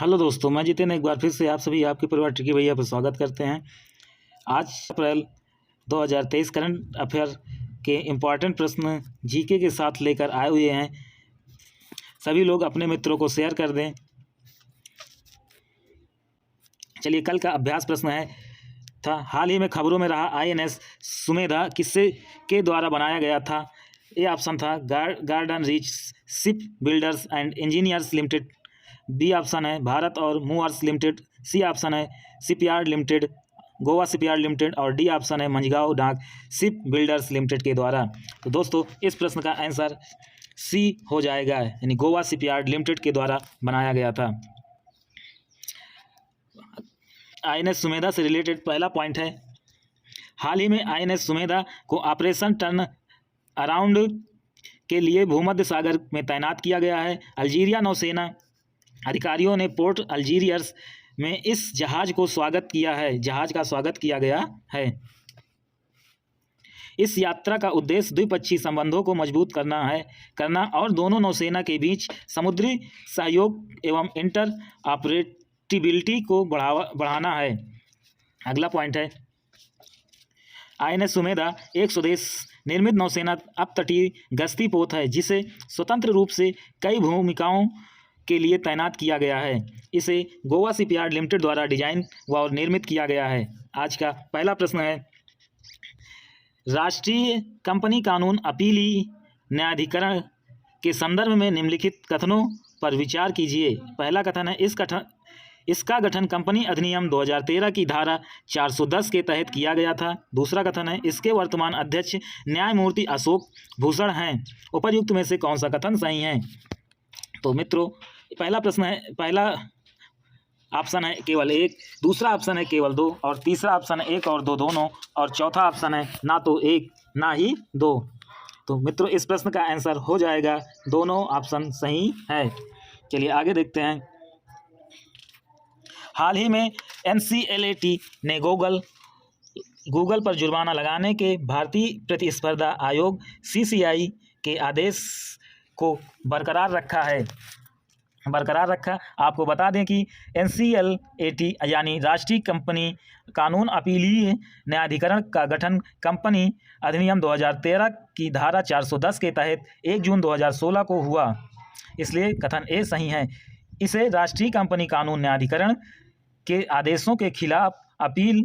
Hello दोस्तों, मैं जितेन एक बार फिर से आप सभी आपके परिवार ट्रिकी भैया पर स्वागत करते हैं। आज अप्रैल 2023 करंट अफेयर के इम्पॉर्टेंट प्रश्न जीके के साथ लेकर आए हुए हैं। सभी लोग अपने मित्रों को शेयर कर दें। चलिए, कल का अभ्यास प्रश्न था हाल ही में खबरों में रहा INS सुमेधा किससे के द्वारा बनाया गया था। ए ऑप्शन था Garden Reach Ship Builders and Engineers Limited. B option है Bharat Earth Movers Limited. C option है shipyard limited, Goa shipyard limited. और डी ऑप्शन है मंझगांव डाक शिप बिल्डर्स लिमिटेड के द्वारा। तो दोस्तों, इस प्रश्न का आंसर सी हो जाएगा, यानी गोवा शिपयार्ड लिमिटेड के द्वारा बनाया गया था। INS सुमेधा से रिलेटेड पहला पॉइंट है, हाल ही में INS सुमेधा को ऑपरेशन टर्न अराउंड के लिए भूमध्य सागर में तैनात किया गया है। अल्जीरिया नौसेना अधिकारियों ने पोर्ट अल्जीरियस में इस जहाज का स्वागत किया गया है। इस यात्रा का उद्देश्य द्विपक्षीय संबंधों को मजबूत करना और दोनों नौसेना के बीच समुद्री सहयोग एवं इंटर ऑपरेटिबिलिटी को बढ़ाना है। अगला पॉइंट है, INS सुमेधा एक स्वदेश निर्मित नौसेना अपतटीय गश्ती पोत है जिसे स्वतंत्र रूप से कई भूमिकाओं के लिए तैनात किया गया है। इसे गोवा शिपयार्ड लिमिटेड द्वारा डिजाइन व निर्मित किया गया है। आज का पहला प्रश्न है, राष्ट्रीय कंपनी कानून अपीली न्यायाधिकरण के संदर्भ में निम्नलिखित कथनों पर विचार कीजिए। पहला कथन है, इसका गठन कंपनी अधिनियम 2013 की धारा 410 के तहत किया गया था। दूसरा कथन है, इसके वर्तमान अध्यक्ष न्यायमूर्ति अशोक भूषण हैं। उपर्युक्त में से कौन सा कथन सही है? तो मित्रों, पहला ऑप्शन है केवल एक, दूसरा ऑप्शन है केवल दो, और तीसरा ऑप्शन है एक और दो दोनों, और चौथा ऑप्शन है ना तो एक ना ही दो। तो मित्रों, इस प्रश्न का आंसर हो जाएगा दोनों ऑप्शन सही है। चलिए आगे देखते हैं। हाल ही में NCLAT ने गूगल पर जुर्माना लगाने के भारतीय प्रतिस्पर्धा आयोग CCI के आदेश को बरकरार रखा। आपको बता दें कि NCLAT यानी राष्ट्रीय कंपनी कानून अपीलीय न्यायाधिकरण का गठन कंपनी अधिनियम 2013 की धारा 410 के तहत 1 जून 2016 को हुआ, इसलिए कथन ए सही है। इसे राष्ट्रीय कंपनी कानून न्यायाधिकरण के आदेशों के खिलाफ अपील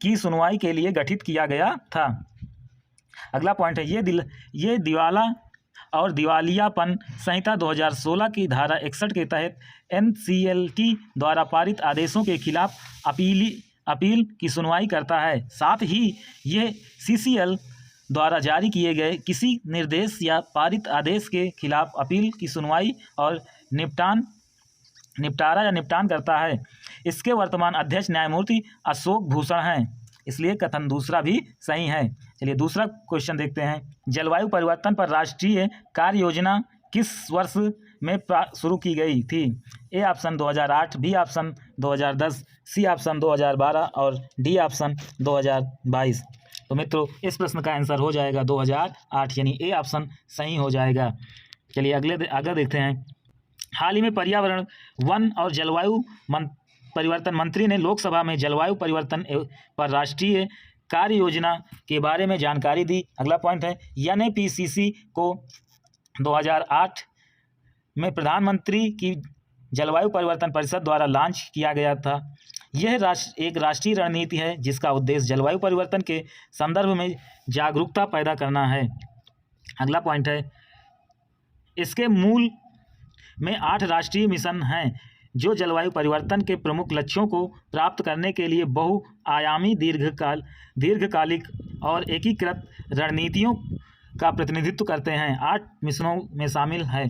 की सुनवाई के लिए गठित किया गया था। अगला पॉइंट है, ये दिवाला और दिवालियापन संहिता 2016 की धारा 61 के तहत NCLT द्वारा पारित आदेशों के खिलाफ अपील की सुनवाई करता है। साथ ही ये CCL द्वारा जारी किए गए किसी निर्देश या पारित आदेश के खिलाफ अपील की सुनवाई और निपटान करता है। इसके वर्तमान अध्यक्ष न्यायमूर्ति अशोक भूषण हैं, इसलिए कथन दूसरा भी सही है। चलिए दूसरा क्वेश्चन देखते हैं। जलवायु परिवर्तन पर राष्ट्रीय कार्य योजना किस वर्ष में शुरू की गई थी? A option 2008, B option 2010, C option 2012 और डी ऑप्शन 2022। तो मित्रों, इस प्रश्न का आंसर हो जाएगा 2008, यानी ए ऑप्शन सही हो जाएगा। चलिए आगे देखते हैं। हाल ही में पर्यावरण, वन और जलवायु परिवर्तन मंत्री ने लोकसभा में जलवायु परिवर्तन पर राष्ट्रीय कार्य योजना के बारे में जानकारी दी। अगला पॉइंट है, NAPCC को 2008 में प्रधानमंत्री की जलवायु परिवर्तन परिषद द्वारा लॉन्च किया गया था। यह एक राष्ट्रीय रणनीति है जिसका उद्देश्य जलवायु परिवर्तन के संदर्भ में जागरूकता पैदा करना है। अगला पॉइंट है, इसके मूल में 8 राष्ट्रीय मिशन हैं जो जलवायु परिवर्तन के प्रमुख लक्ष्यों को प्राप्त करने के लिए बहुआयामी दीर्घकालिक और एकीकृत रणनीतियों का प्रतिनिधित्व करते हैं। 8 मिशनों में शामिल है।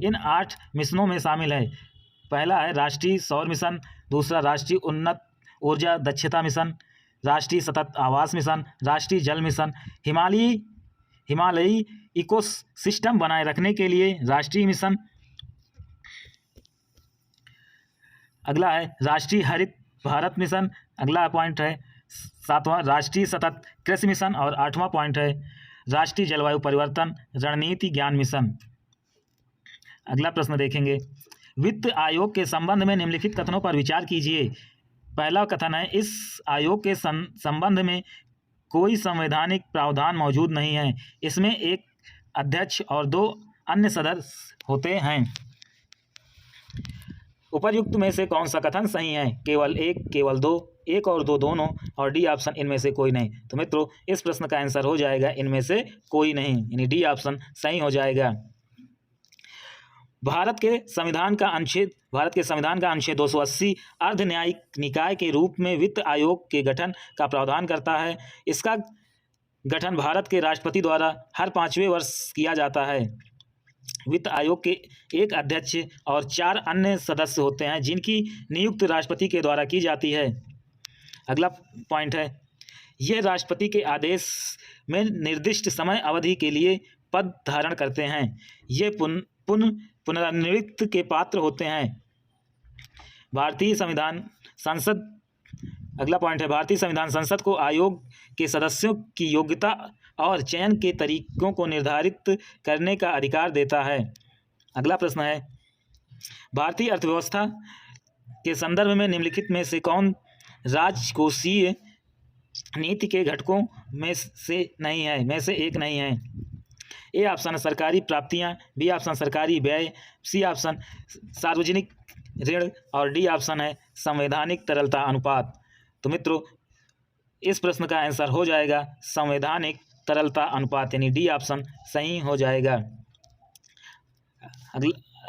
इन 8 मिशनों में शामिल है, पहला है राष्ट्रीय सौर मिशन, दूसरा राष्ट्रीय उन्नत ऊर्जा दक्षता मिशन, राष्ट्रीय सतत आवास मिशन, राष्ट्रीय जल मिशन, हिमालयी इकोसिस्टम बनाए रखने के लिए राष्ट्रीय मिशन। अगला है राष्ट्रीय हरित भारत मिशन। अगला पॉइंट है 7वां राष्ट्रीय सतत कृषि मिशन, और 8वां पॉइंट है राष्ट्रीय जलवायु परिवर्तन रणनीति ज्ञान मिशन। अगला प्रश्न देखेंगे, वित्त आयोग के संबंध में निम्नलिखित कथनों पर विचार कीजिए। पहला कथन है, इस आयोग के संबंध में कोई संवैधानिक प्रावधान मौजूद नहीं है। इसमें एक अध्यक्ष और 2 अन्य सदस्य होते हैं। उपर्युक्त में से कौन सा कथन सही है? केवल 1, केवल 2, 1 और 2 दोनों, और डी ऑप्शन इनमें से कोई नहीं। तो मित्रों, इस प्रश्न का आंसर हो जाएगा इनमें से कोई नहीं, यानी डी ऑप्शन सही हो जाएगा। भारत के संविधान का अनुच्छेद 280 अर्ध न्यायिक निकाय के रूप में वित्त आयोग के गठन का प्रावधान करता है। इसका गठन भारत के राष्ट्रपति द्वारा हर 5वें वर्ष किया जाता है। वित्त आयोग के एक अध्यक्ष और 4 अन्य सदस्य होते हैं, जिनकी नियुक्ति राष्ट्रपति के द्वारा की जाती है। अगला पॉइंट है, ये राष्ट्रपति के आदेश में निर्दिष्ट समय अवधि के लिए पद धारण करते हैं। ये पुनर्नियुक्ति के पात्र होते हैं। भारतीय संविधान संसद अगला पॉइंट है, भारतीय संविधान संसद को आयोग के सदस्यों की योग्यता और चयन के तरीकों को निर्धारित करने का अधिकार देता है। अगला प्रश्न है, भारतीय अर्थव्यवस्था के संदर्भ में निम्नलिखित में से कौन राजकोषीय नीति के घटकों में से एक नहीं है? ए ऑप्शन सरकारी प्राप्तियां, बी ऑप्शन सरकारी व्यय, सी ऑप्शन सार्वजनिक ऋण और डी ऑप्शन है संवैधानिक तरलता अनुपात। तो मित्रों, इस प्रश्न का आंसर हो जाएगा संवैधानिक तरलता अनुपात, यानी डी ऑप्शन सही हो जाएगा।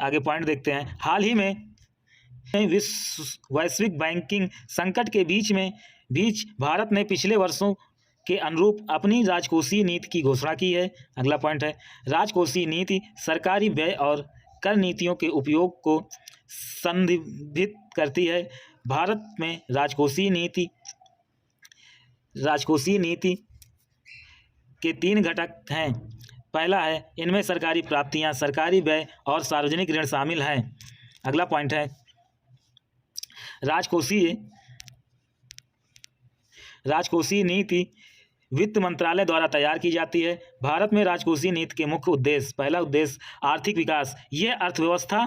आगे पॉइंट देखते हैं। हाल ही में वैश्विक बैंकिंग संकट के बीच भारत ने पिछले वर्षों के अनुरूप अपनी राजकोषीय नीति की घोषणा की है। अगला पॉइंट है, राजकोषीय नीति सरकारी व्यय और कर नीतियों के उपयोग को संदर्भित करती है। भारत में राजकोषीय नीति के 3 घटक हैं। पहला है, इनमें सरकारी प्राप्तियां, सरकारी व्यय और सार्वजनिक ऋण शामिल हैं। अगला पॉइंट है, राजकोषीय नीति वित्त मंत्रालय द्वारा तैयार की जाती है। भारत में राजकोषीय नीति के मुख्य उद्देश्य, पहला उद्देश्य आर्थिक विकास, यह अर्थव्यवस्था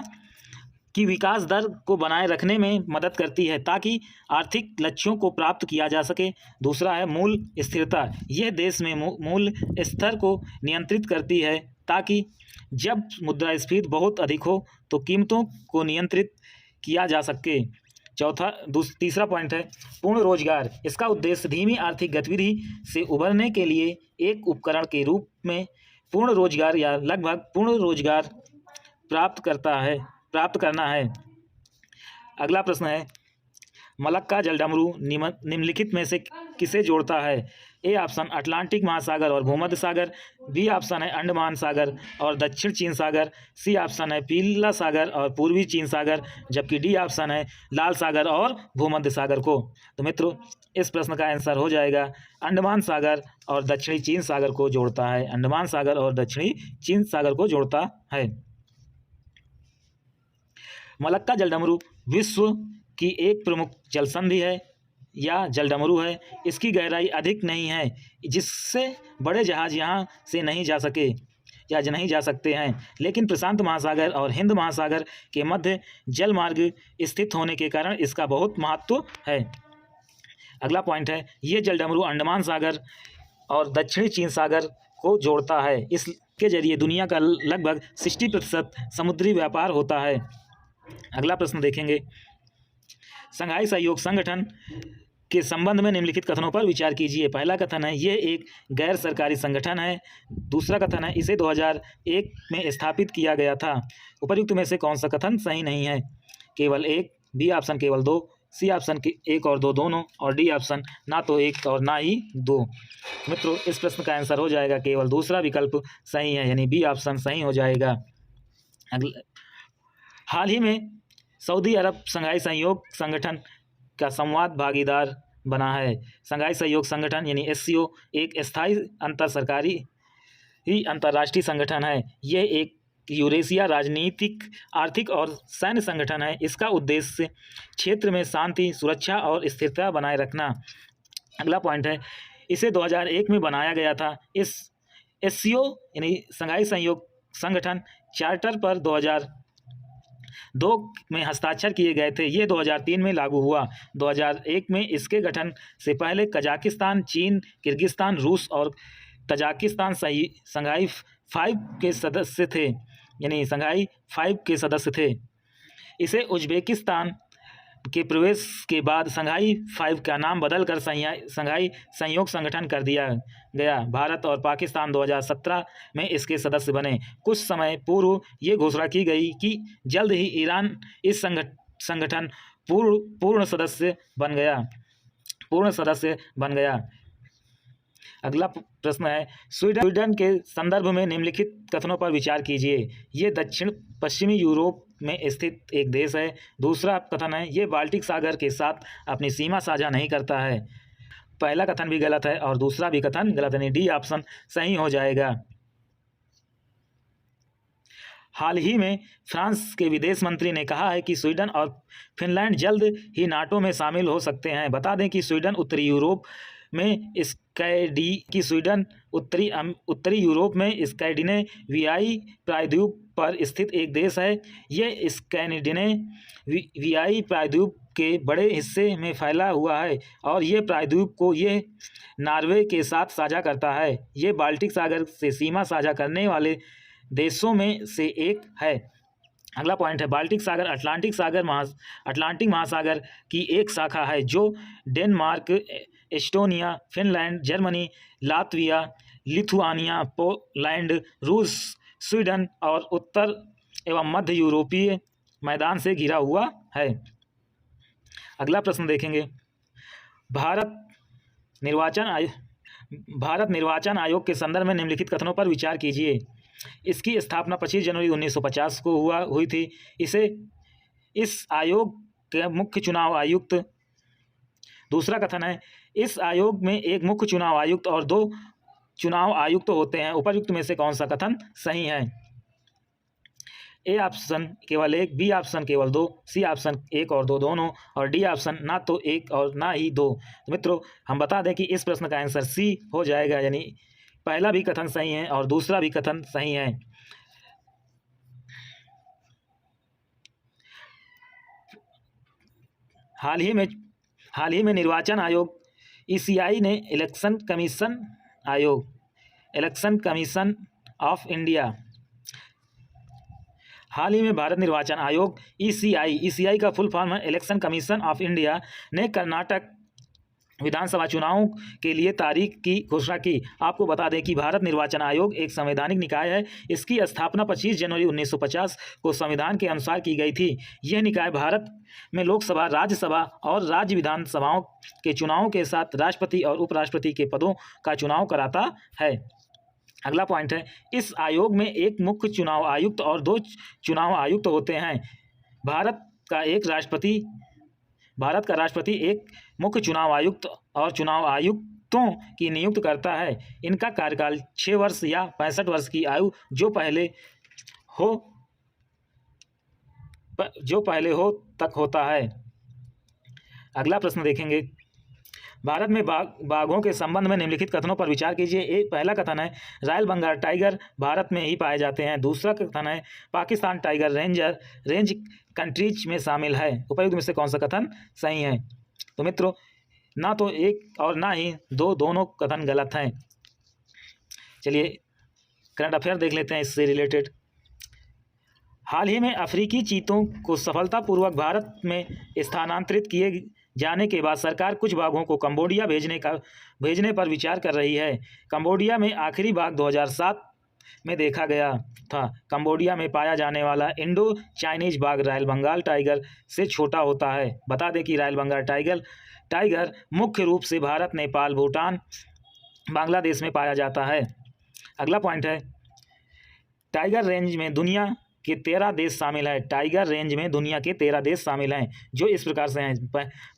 की विकास दर को बनाए रखने में मदद करती है ताकि आर्थिक लक्ष्यों को प्राप्त किया जा सके। दूसरा है मूल स्थिरता, यह देश में मूल स्तर को नियंत्रित करती है ताकि जब मुद्रास्फीति बहुत अधिक हो तो कीमतों को नियंत्रित किया जा सके। तीसरा पॉइंट है पूर्ण रोजगार, इसका उद्देश्य धीमी आर्थिक गतिविधि से उभरने के लिए एक उपकरण के रूप में पूर्ण रोजगार या लगभग पूर्ण रोजगार प्राप्त करना है। अगला प्रश्न है, मलक्का जलडमरू निम्नलिखित में से किसे जोड़ता है? ए ऑप्शन अटलांटिक महासागर और भूमध्य सागर, बी ऑप्शन है अंडमान सागर और दक्षिण चीन सागर, सी ऑप्शन है पीला सागर और पूर्वी चीन सागर, जबकि डी ऑप्शन है लाल सागर और भूमध्य सागर को। तो मित्रों, इस प्रश्न का आंसर हो जाएगा अंडमान सागर और दक्षिणी चीन सागर को जोड़ता है। अंडमान सागर और दक्षिणी चीन सागर को जोड़ता है। मलक्का जलडमरू विश्व की एक प्रमुख जलसंधि है या जलडमरू है। इसकी गहराई अधिक नहीं है, जिससे बड़े जहाज यहाँ से नहीं जा सकते हैं, लेकिन प्रशांत महासागर और हिंद महासागर के मध्य जल मार्ग स्थित होने के कारण इसका बहुत महत्व है। अगला पॉइंट है, ये जलडमरू अंडमान सागर और दक्षिणी चीन सागर को जोड़ता है। इसके जरिए दुनिया का लगभग 60% समुद्री व्यापार होता है। अगला प्रश्न देखेंगे, शंघाई सहयोग संगठन के संबंध में निम्नलिखित कथनों पर विचार कीजिए। पहला कथन है, ये एक गैर सरकारी संगठन है। दूसरा कथन है, इसे 2001 में स्थापित किया गया था। उपर्युक्त में से कौन सा कथन सही नहीं है? केवल 1, बी ऑप्शन केवल 2, सी ऑप्शन 1 और 2 दोनों, और डी ऑप्शन ना तो 1 और ना ही 2। मित्रों, इस प्रश्न का आंसर हो जाएगा केवल दूसरा विकल्प सही है, यानी बी ऑप्शन सही हो जाएगा। हाल ही में सऊदी अरब शंघाई सहयोग संगठन का संवाद भागीदार बना है। शंघाई सहयोग संगठन यानी SCO एक स्थायी अंतर्राष्ट्रीय संगठन है। यह एक यूरेशिया राजनीतिक, आर्थिक और सैन्य संगठन है। इसका उद्देश्य क्षेत्र में शांति, सुरक्षा और स्थिरता बनाए रखना। अगला पॉइंट है, इसे 2001 में बनाया गया था। इस SCO यानी शंघाई सहयोग संगठन चार्टर पर 2 में हस्ताक्षर किए गए थे। ये 2003 में लागू हुआ। 2001 में इसके गठन से पहले कजाकिस्तान, चीन, किर्गिस्तान, रूस और तजाकिस्तान संघाई 5 के सदस्य थे, यानी संघाई 5 के सदस्य थे। इसे उज्बेकिस्तान के प्रवेश के बाद संघाई 5 का नाम बदलकर संघाई सहयोग संगठन कर दिया गया। भारत और पाकिस्तान 2017 में इसके सदस्य बने। कुछ समय पूर्व ये घोषणा की गई कि जल्द ही ईरान इस संगठन पूर्ण सदस्य बन गया। अगला प्रश्न है, स्वीडन के संदर्भ में निम्नलिखित कथनों पर विचार कीजिए। ये दक्षिण पश्चिमी यूरोप में स्थित एक देश है। दूसरा कथन है, ये बाल्टिक सागर के साथ अपनी सीमा साझा नहीं करता है। पहला कथन भी गलत है और दूसरा भी कथन गलत है, डी ऑप्शन सही हो जाएगा। हाल ही में फ्रांस के विदेश मंत्री ने कहा है कि स्वीडन और फिनलैंड जल्द ही नाटो में शामिल हो सकते हैं। बता दें कि स्वीडन उत्तरी यूरोप में स्कैंडिनेवियाई प्रायद्वीप पर स्थित एक देश है। ये स्कैंडिनेवियाई प्रायद्वीप के बड़े हिस्से में फैला हुआ है और ये प्रायद्वीप को ये नॉर्वे के साथ साझा करता है। ये बाल्टिक सागर से सीमा साझा करने वाले देशों में से एक है। अगला पॉइंट है, बाल्टिक सागर अटलांटिक महासागर की एक शाखा है जो Denmark, Estonia, Finland, Germany, Latvia, Lithuania, Poland, रूस, स्वीडन और उत्तर एवं मध्य यूरोपीय मैदान से घिरा हुआ है। अगला प्रश्न देखेंगे, भारत निर्वाचन आयोग के संदर्भ में निम्नलिखित कथनों पर विचार कीजिए। इसकी स्थापना 25 जनवरी 1950 को हुई थी। इस आयोग के मुख्य चुनाव आयुक्त। दूसरा कथन है, इस आयोग में एक मुख्य चुनाव आयुक्त और 2 चुनाव आयुक्त होते हैं। उपर्युक्त में से कौन सा कथन सही है? ए ऑप्शन केवल 1, बी ऑप्शन केवल 2, सी ऑप्शन 1 और 2 दोनों, और डी ऑप्शन ना तो 1 और ना ही 2। तो मित्रों, हम बता दें कि इस प्रश्न का आंसर सी हो जाएगा, यानी पहला भी कथन सही है और दूसरा भी कथन सही है। हाल ही में निर्वाचन आयोग ECI ने इलेक्शन कमीशन ऑफ इंडिया, हाल ही में भारत निर्वाचन आयोग ECI का फुल फॉर्म है इलेक्शन कमीशन ऑफ इंडिया ने कर्नाटक विधानसभा चुनावों के लिए तारीख की घोषणा की। आपको बता दें कि भारत निर्वाचन आयोग एक संवैधानिक निकाय है। इसकी स्थापना 25 जनवरी 1950 को संविधान के अनुसार की गई थी। यह निकाय भारत में लोकसभा, राज्यसभा और राज्य विधानसभाओं के चुनावों के साथ राष्ट्रपति और उपराष्ट्रपति के पदों का चुनाव कराता है। अगला पॉइंट है, इस आयोग में एक मुख्य चुनाव आयुक्त और 2 चुनाव आयुक्त होते हैं। भारत का राष्ट्रपति एक मुख्य चुनाव आयुक्त और चुनाव आयुक्तों की नियुक्ति करता है। इनका कार्यकाल 6 वर्ष या 65 वर्ष की आयु जो पहले हो तक होता है। अगला प्रश्न देखेंगे, भारत में बाघों के संबंध में निम्नलिखित कथनों पर विचार कीजिए। पहला कथन है, रॉयल बंगाल टाइगर भारत में ही पाए जाते हैं। दूसरा कथन है, पाकिस्तान टाइगर रेंज कंट्रीज में शामिल है। उपर्युक्त में से कौन सा कथन सही है? तो मित्रों, ना तो 1 और ना ही 2 दोनों कथन गलत हैं। चलिए करंट अफेयर देख लेते हैं इससे रिलेटेड। हाल ही में अफ्रीकी चीतों को सफलतापूर्वक भारत में स्थानांतरित किए जाने के बाद सरकार कुछ बाघों को कंबोडिया भेजने पर विचार कर रही है। कंबोडिया में आखिरी बाघ 2007 में देखा गया था। कंबोडिया में पाया जाने वाला इंडो चाइनीज बाघ रॉयल बंगाल टाइगर से छोटा होता है। बता दें कि रॉयल बंगाल टाइगर मुख्य रूप से भारत, नेपाल, भूटान, बांग्लादेश में पाया जाता है। अगला पॉइंट है, टाइगर रेंज में दुनिया के 13 देश शामिल हैं। टाइगर रेंज में दुनिया के 13 देश शामिल हैं, जो इस प्रकार से हैं: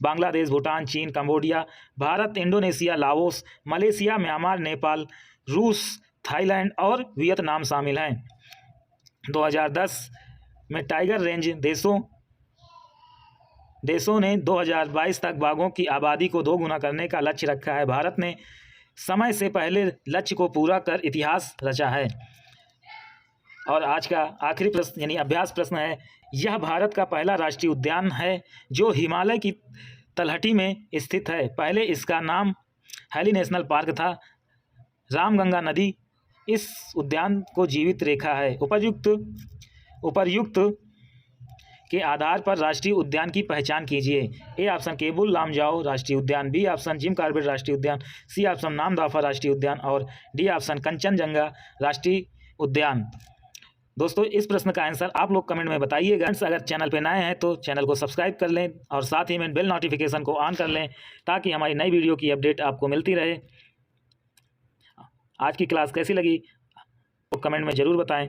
बांग्लादेश, भूटान, चीन, Cambodia, Bharat, Indonesia, Laos, Malaysia, Myanmar, Nepal, रूस, थाईलैंड और वियतनाम शामिल हैं। 2010 में टाइगर रेंज देशों ने 2022 तक बाघों की आबादी को 2 गुना करने का लक्ष्य रखा है। भारत ने समय से पहले लक्ष्य को पूरा कर इतिहास रचा है। और आज का आखिरी प्रश्न यानी अभ्यास प्रश्न है, यह भारत का पहला राष्ट्रीय उद्यान है जो हिमालय की तलहटी में स्थित है। पहले इसका नाम हैली नेशनल पार्क था। रामगंगा नदी इस उद्यान को जीवित रेखा है। उपर्युक्त के आधार पर राष्ट्रीय उद्यान की पहचान कीजिए। ए ऑप्शन केबुल लामजाओ राष्ट्रीय उद्यान, बी ऑप्शन जिम कॉर्बेट राष्ट्रीय उद्यान, सी ऑप्शन नामदफा राष्ट्रीय उद्यान और डी ऑप्शन कंचनजंगा राष्ट्रीय उद्यान। दोस्तों इस प्रश्न का आंसर आप लोग कमेंट में बताइएगा। अगर चैनल पे नए हैं तो चैनल को सब्सक्राइब कर लें और साथ ही में बेल नोटिफिकेशन को ऑन कर लें ताकि हमारी नई वीडियो की अपडेट आपको मिलती रहे। आज की क्लास कैसी लगी तो कमेंट में ज़रूर बताएं।